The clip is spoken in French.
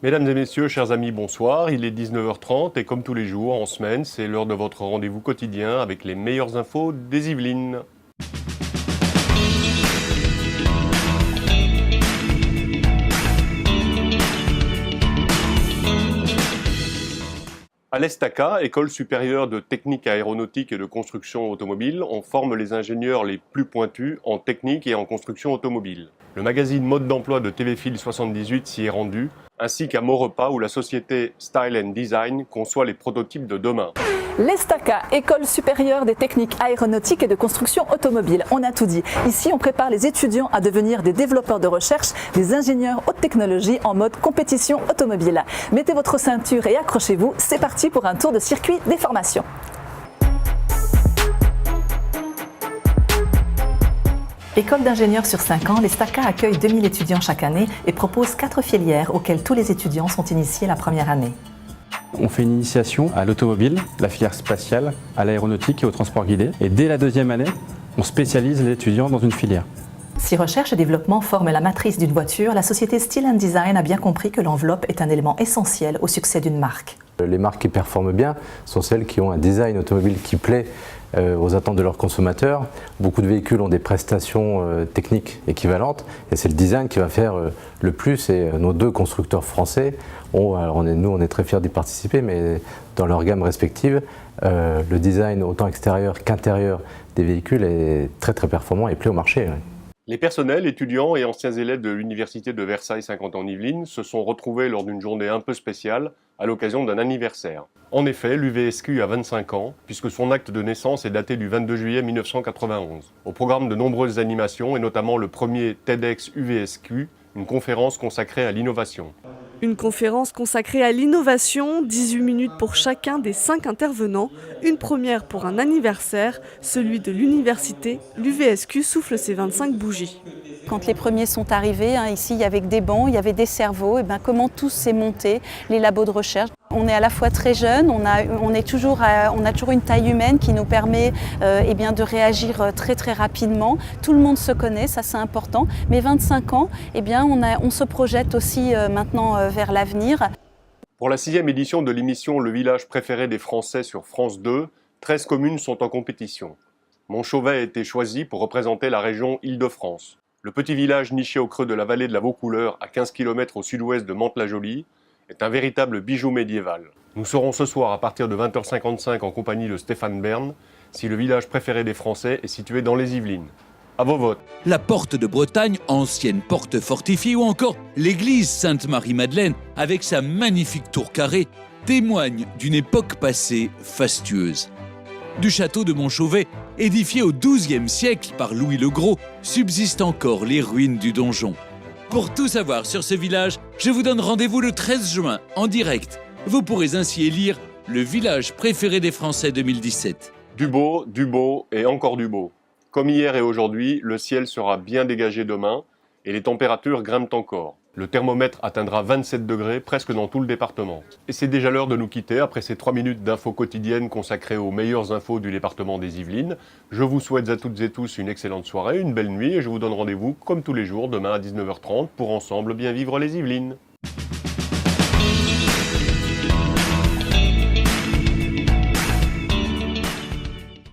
Mesdames et messieurs, chers amis, bonsoir. Il est 19h30 et comme tous les jours, en semaine, c'est l'heure de votre rendez-vous quotidien avec les meilleures infos des Yvelines. À l'ESTACA, École supérieure de technique aéronautique et de construction automobile, on forme les ingénieurs les plus pointus en technique et en construction automobile. Le magazine Mode d'emploi de TVFil 78 s'y est rendu, ainsi qu'à Maurepas où la société Style & Design conçoit les prototypes de demain. L'ESTACA, École supérieure des techniques aéronautiques et de construction automobile. On a tout dit. Ici, on prépare les étudiants à devenir des développeurs de recherche, des ingénieurs haute technologie en mode compétition automobile. Mettez votre ceinture et accrochez-vous. C'est parti pour un tour de circuit des formations. École d'ingénieurs sur 5 ans, l'ESTACA accueille 2000 étudiants chaque année et propose 4 filières auxquelles tous les étudiants sont initiés la première année. On fait une initiation à l'automobile, la filière spatiale, à l'aéronautique et au transport guidé. Et dès la deuxième année, on spécialise les étudiants dans une filière. Si recherche et développement forment la matrice d'une voiture, la société Style & Design a bien compris que l'enveloppe est un élément essentiel au succès d'une marque. Les marques qui performent bien sont celles qui ont un design automobile qui plaît aux attentes de leurs consommateurs. Beaucoup de véhicules ont des prestations techniques équivalentes et c'est le design qui va faire le plus. Et nos deux constructeurs français, on est très fiers d'y participer, mais dans leur gamme respective, le design autant extérieur qu'intérieur des véhicules est très performant et plaît au marché. Les personnels, étudiants et anciens élèves de l'Université de Versailles 50 ans Yvelines se sont retrouvés lors d'une journée un peu spéciale à l'occasion d'un anniversaire. En effet, l'UVSQ a 25 ans, puisque son acte de naissance est daté du 22 juillet 1991. Au programme de nombreuses animations, et notamment le premier TEDx UVSQ, une conférence consacrée à l'innovation. Une conférence consacrée à l'innovation, 18 minutes pour chacun des 5 intervenants, une première pour un anniversaire, celui de l'université, l'UVSQ souffle ses 25 bougies. Quand les premiers sont arrivés, ici il y avait des bancs, il y avait des cerveaux, et comment tout s'est monté, les labos de recherche. On est à la fois très jeune, on a toujours une taille humaine qui nous permet de réagir très rapidement. Tout le monde se connaît, ça c'est important, mais 25 ans, on se projette aussi maintenant vers l'avenir. Pour la 6e édition de l'émission Le village préféré des Français sur France 2, 13 communes sont en compétition. Montchauvet a été choisi pour représenter la région Île-de-France. Le petit village niché au creux de la vallée de la Vaucouleurs, à 15 km au sud-ouest de Mantes-la-Jolie, est un véritable bijou médiéval. Nous saurons ce soir à partir de 20h55 en compagnie de Stéphane Bern si le village préféré des Français est situé dans les Yvelines. À vos votes. La porte de Bretagne, ancienne porte fortifiée, ou encore l'église Sainte-Marie-Madeleine avec sa magnifique tour carrée témoignent d'une époque passée fastueuse. Du château de Montchauvet, édifié au XIIe siècle par Louis le Gros, subsistent encore les ruines du donjon. Pour tout savoir sur ce village, je vous donne rendez-vous le 13 juin en direct. Vous pourrez ainsi élire le village préféré des Français 2017. Du beau et encore du beau. Comme hier et aujourd'hui, le ciel sera bien dégagé demain et les températures grimpent encore. Le thermomètre atteindra 27 degrés presque dans tout le département. Et c'est déjà l'heure de nous quitter après ces 3 minutes d'infos quotidiennes consacrées aux meilleures infos du département des Yvelines. Je vous souhaite à toutes et tous une excellente soirée, une belle nuit et je vous donne rendez-vous comme tous les jours demain à 19h30 pour ensemble bien vivre les Yvelines.